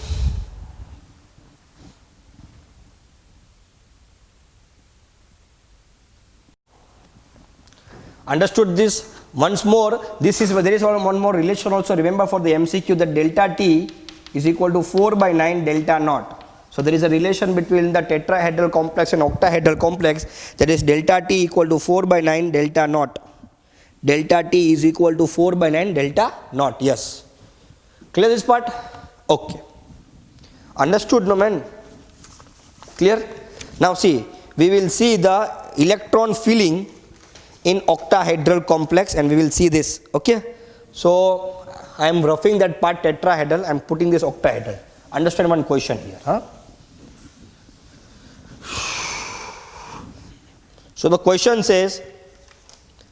Understood this? Once more, there is one more relation also. Remember for the MCQ that delta T is equal to 4 by 9 delta naught. So there is a relation between the tetrahedral complex and octahedral complex, that is delta T equal to 4 by 9 delta naught. Delta T is equal to 4 by 9 delta naught. Yes. Clear this part? Okay. Understood, no man? Clear? Now see, we will see the electron filling in octahedral complex and we will see this, okay? So I am roughing that part tetrahedral, I am putting this octahedral. Understand one question here, huh? So the question says,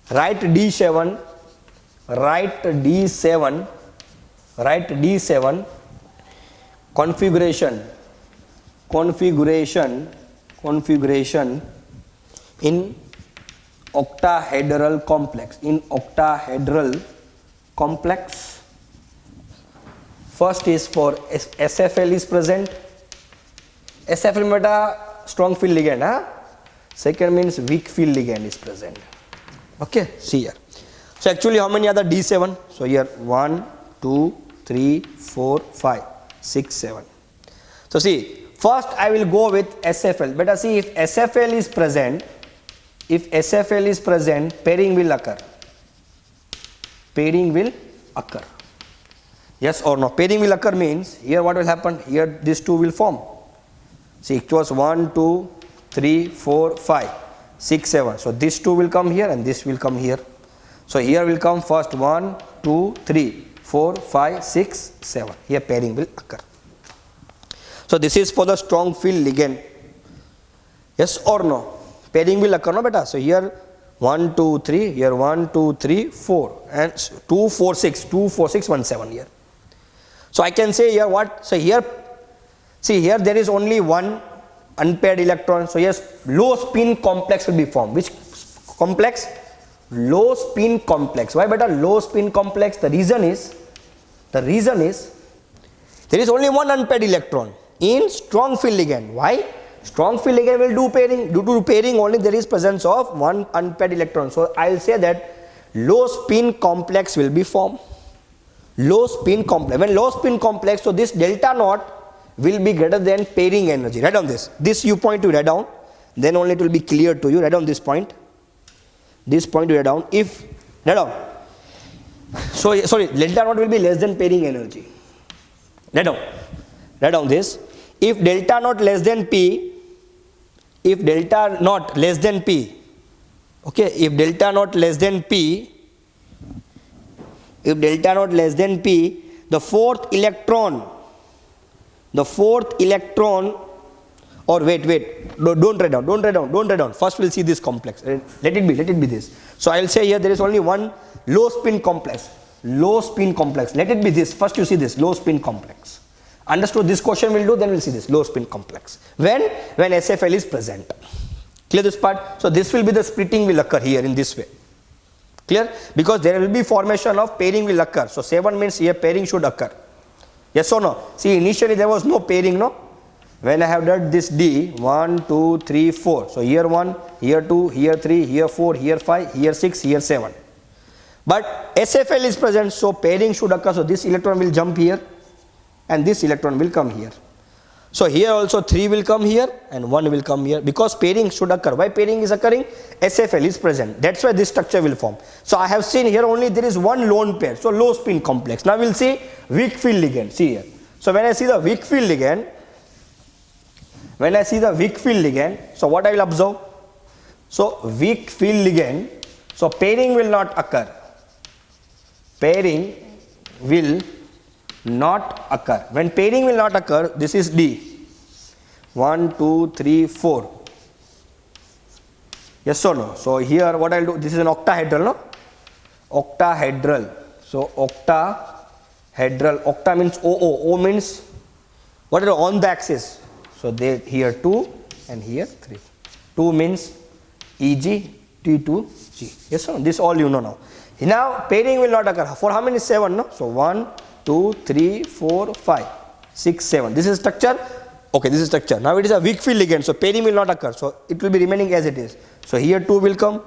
write D7 configuration in octahedral complex. First is for SFL is present. SFL meta strong field ligand, huh? Second means weak field ligand is present. Okay, see here. So actually how many are the D7? So here 1, 2, 3, 4, 5, 6, 7. So see, first I will go with SFL. Better see, if SFL is present, pairing will occur. Yes or no? Pairing will occur means, here what will happen? Here these two will form. See, it was 1, 2, 3, 4, 5, 6, 7. So this two will come here and this will come here. So here will come first 1, 2, 3, 4, 5, 6, 7. Here pairing will occur. So this is for the strong field ligand. Yes or no? Pairing will occur, no beta? So here 1, 2, 3, here 1, 2, 3, 4 and 2, 4, 6, 2, 4, 6, 1, 7 here. So I can say here what? So here, see here there is only one unpaired electron. So yes, low spin complex will be formed. Which complex? Low spin complex. Why beta? Low spin complex. The reason is there is only one unpaired electron in strong field ligand. Why? Strong field ligand will do pairing. Due to pairing only there is presence of one unpaired electron. So I will say that low spin complex will be formed. Low spin complex. When low spin complex, so this delta naught will be greater than pairing energy. Write down this. This you point to write down. Then only it will be clear to you. Write down this point. This point to write down. If write down. So sorry, delta naught will be less than pairing energy. Write down. Write down this. If delta naught less than P, okay, if delta naught less than P, the fourth electron, or wait, don't write down. First we'll see this complex. Let it be this. So I'll say here there is only one low spin complex. Let it be this. First you see this low spin complex. Understood? This question will do, then we'll see this low spin complex. When SFL is present. Clear this part? So this will be the splitting will occur here in this way. Clear? Because there will be formation of pairing will occur. So 7 means here pairing should occur. Yes or no? See, initially there was no pairing, no? When I have done this D, 1, 2, 3, 4. So here 1, here 2, here 3, here 4, here 5, here 6, here 7. But SFL is present, so pairing should occur. So this electron will jump here and this electron will come here. So here also 3 will come here and 1 will come here, because pairing should occur. Why pairing is occurring? SFL is present. That's why this structure will form. So I have seen here only there is one lone pair. So low spin complex. Now we'll see weak field ligand. See here. So when I see the weak field ligand, so what I will observe? So weak field ligand, so pairing will not occur. Pairing will not occur. When pairing will not occur, this is D. 1, 2, 3, 4. Yes or no? So here what I will do, this is an octahedral, no? Octahedral. So octahedral, octa means OO. O means what is on the axis? So they here 2 and here 3. 2 means EG, T2G. Yes or no? This all you know now. Now pairing will not occur. For how many? 7, no? So 1, 2, 3, 4, 5, 6, 7. This is structure. Okay, this is structure. Now it is a weak field ligand, so pairing will not occur. So it will be remaining as it is. So here 2 will come,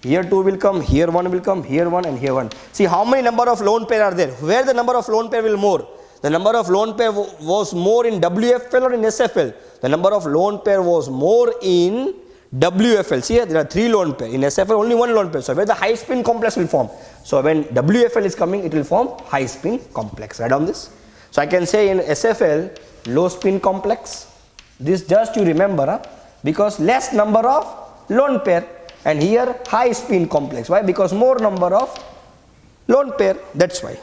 here 2 will come, here 1 will come, here 1 and here 1. See how many number of lone pair are there? Where the number of lone pair will more? The number of lone pair was more in WFL or in SFL? The number of lone pair was more in WFL. See here, there are 3 lone pair. In SFL, only 1 lone pair. So where the high spin complex will form. So when WFL is coming, it will form high spin complex. Write down this. So I can say in SFL, low spin complex. This just you remember, huh? Because less number of lone pair. And here high spin complex. Why? Because more number of lone pair. That's why.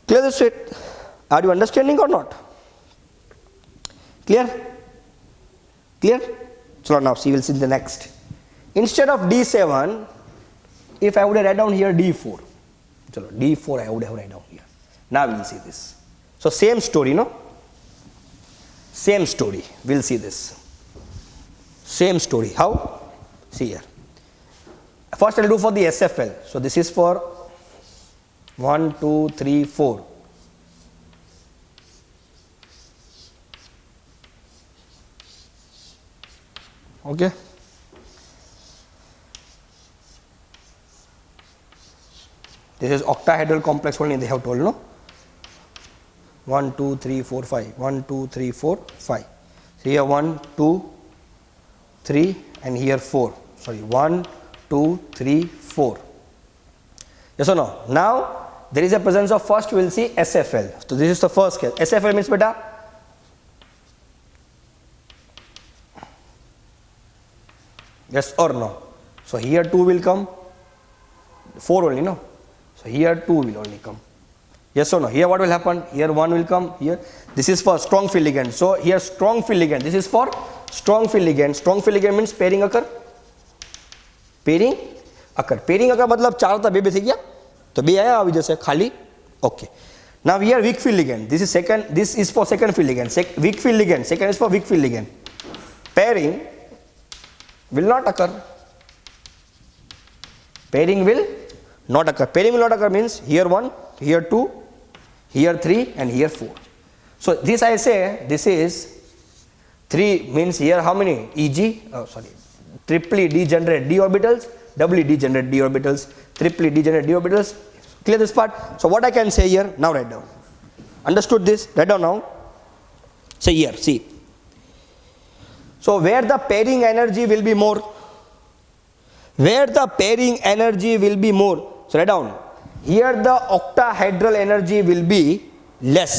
Clear this shit? Are you understanding or not? Clear? Clear? So now see, we'll see the next. Instead of D7, if I would have write down here D4. So D4 I would have write down here. Now we'll see this. So same story, no? Same story. We'll see this. Same story. How? See here. First I'll do for the SFL. So this is for 1, 2, 3, 4. Okay. This is octahedral complex only they have told, no? 1, 2, 3, 4, 5. 1, 2, 3, 4, 5. So here 1, 2, 3 and here 4. Sorry, 1, 2, 3, 4. Yes or no? Now there is a presence of, first we will see SFL. So this is the first case. SFL means beta. Yes or no? So here 2 will come. 4 only, no? So here 2 will only come. Yes or no? Here what will happen? Here 1 will come. Here this is for strong field ligand. So here strong field ligand. This is for strong field ligand. Strong field ligand means pairing occur. Pairing occur. Pairing occur मतलब 4 था 2 થઈ ગયા. तो 2 आया આવી જશે ખાલી. Okay. Now here weak field ligand. This is second. This is for second field ligand. Weak field ligand. Second is for weak field ligand. Pairing will not occur. Pairing will not occur. Pairing will not occur means here 1, here 2, here 3 and here 4. So this I say, this is 3 means here how many? EG, triply degenerate d orbitals, doubly degenerate d orbitals, triply degenerate d orbitals. Clear this part? So what I can say here, now write down. Understood this? Write down now. Say here, see. So where the pairing energy will be more? Where the pairing energy will be more? So write down. Here the octahedral energy will be less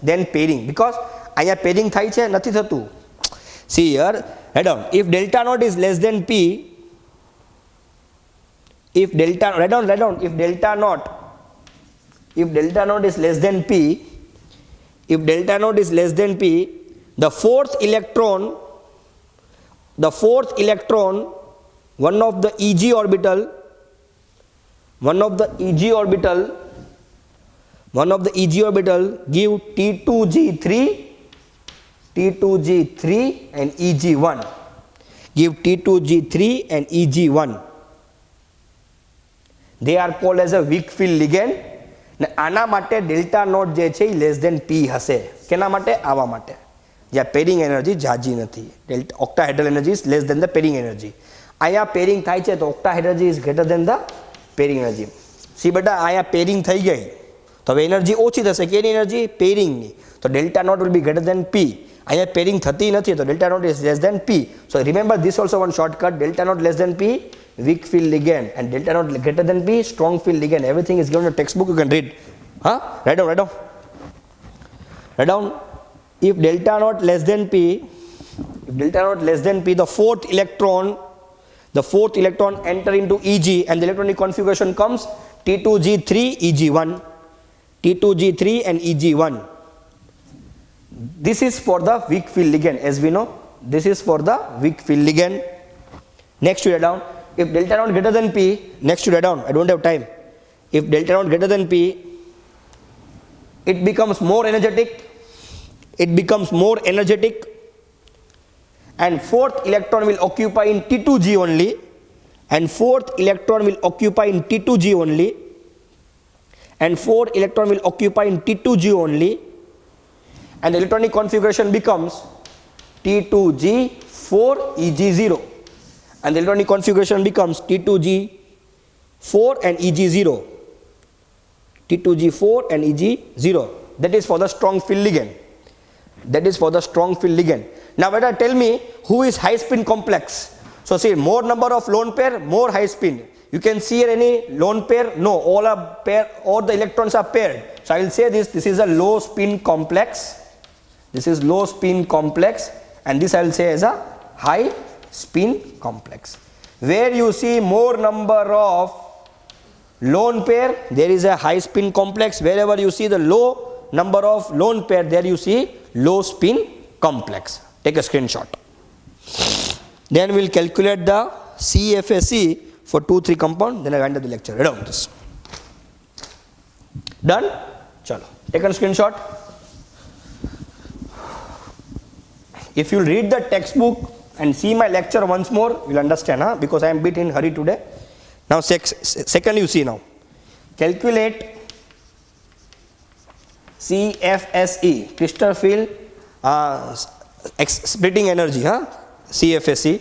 than pairing, because અહીંયા pairing થાય છે નથી થતું. See here, write down. If delta naught is less than P, if delta, write down, if delta naught is less than P, if delta naught is less than P, the fourth electron, one of the EG orbital give T2G3 and EG1. Give T2G3 and EG1. they are called as a weak field ligand. ને આના માટે delta not જે છે એ less than પી હશે. કેના માટે? આવા માટે જ્યાં પેરિંગ એનર્જી જાજી નથી. Octahedral energy is less than the pairing energy. અહીંયા પેરિંગ થાય છે તો octahedral is greater than the pairing energy. See બેટા અહીંયા પેરિંગ થઈ ગઈ તો હવે એનર્જી ઓછી થશે. કેની એનર્જી? પેરિંગની. તો delta naught will be greater than P. અહીંયા પેરિંગ થતી નથી તો delta naught is less than P. So remember this also one shortcut. Delta naught less than P, weak field ligand, and delta naught greater than P, strong field ligand. Everything is given in the textbook, you can read. Write down. If delta naught less than P, the fourth electron enter into Eg and the electronic configuration comes T2G3 Eg1, T2G3 and Eg1. This is for the weak field ligand, as we know. This is for the weak field ligand. Next you write down. If delta naught greater than P, next you write down, I don't have time. If delta naught greater than P, it becomes more energetic. And fourth electron will occupy in T2G only. And fourth electron will occupy in T2G only. And the electronic configuration becomes T2G4 Eg0. And the electronic configuration becomes T2G4 and Eg0. T2G4 and Eg0. That is for the strong field ligand. Now better tell me who is high spin complex. So see, more number of lone pair, more high spin. You can see here any lone pair? No, all are pair, all the electrons are paired. So I will say this is a low spin complex. And this I will say as a high spin complex. Where you see more number of lone pair, there is a high spin complex. Wherever you see the low number of lone pair, there you see low spin complex. Take a screenshot. Then we will calculate the CFSE for 2-3 compound. Then I end the lecture. Read down this. Done? Chalo. Take a screenshot. If you read the textbook and see my lecture once more, you will understand, because I am a bit in hurry today. Now second you see now. Calculate CFSE, crystal field splitting energy, CFSE.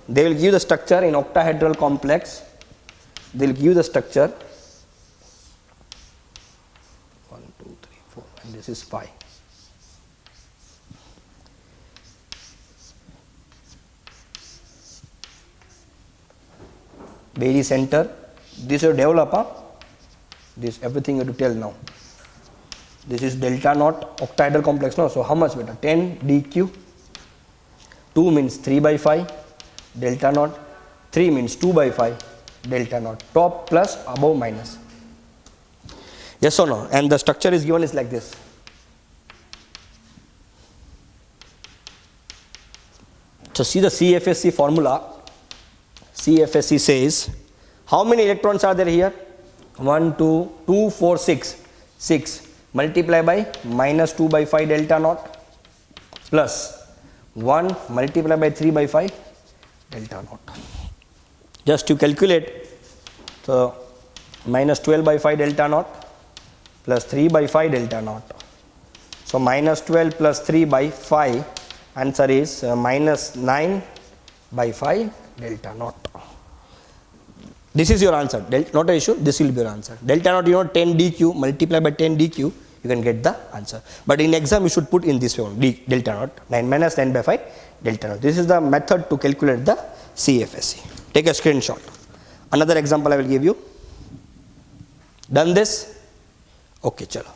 They will give the structure in octahedral complex. They will give the structure 1, 2, 3, 4 and this is 5. Bailey center. This you develop, this everything you have to tell now. This is delta naught octahedral complex, no? So how much beta? 10 dq. 2 means 3 by 5 delta naught. 3 means 2 by 5 delta naught. Top plus, above minus. Yes or no? And the structure is given is like this. So see the CFSE formula. CFSE says, how many electrons are there here? 1, 2, 2, 4, 6. 6 multiply by minus 2 by 5 delta naught plus 1 multiply by 3 by 5 delta naught. Just to calculate, so minus 12 by 5 delta naught plus 3 by 5 delta naught. So minus 12 plus 3 by 5, answer is minus 9 by 5 delta naught. This is your answer. Not an issue. This will be your answer. Delta naught, you know, 10 dq, multiply by 10 dq, you can get the answer. But in exam, you should put in this way, delta naught, 9 minus 9 by 5 delta naught. This is the method to calculate the CFSE. Take a screenshot. Another example I will give you. Done this? Okay, chalo.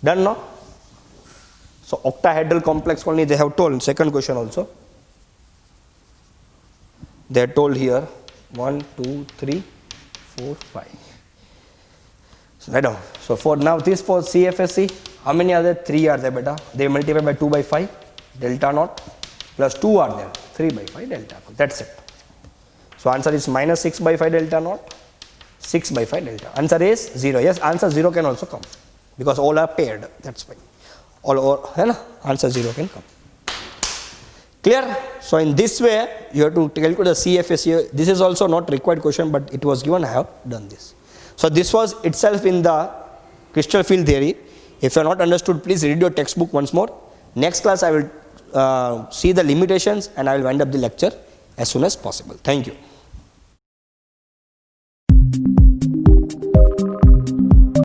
Done now? So octahedral complex only they have told. Second question also. They are told here 1, 2, 3, 4, 5. So write down. So for now this for CFSE, how many are there? 3 are there beta. They multiply by 2 by 5 delta naught plus 2 are there. 3 by 5 delta naught. That's it. So answer is minus 6 by 5 delta naught. 6 by 5 delta. Answer is 0. Yes, answer 0 can also come because all are paired. That's why. All answer 0 can come. Clear? So in this way, you have to calculate the CFS here. This is also not required question, but it was given. I have done this. So this was itself in the crystal field theory. If you are not understood, please read your textbook once more. Next class, I will see the limitations and I will wind up the lecture as soon as possible. Thank you.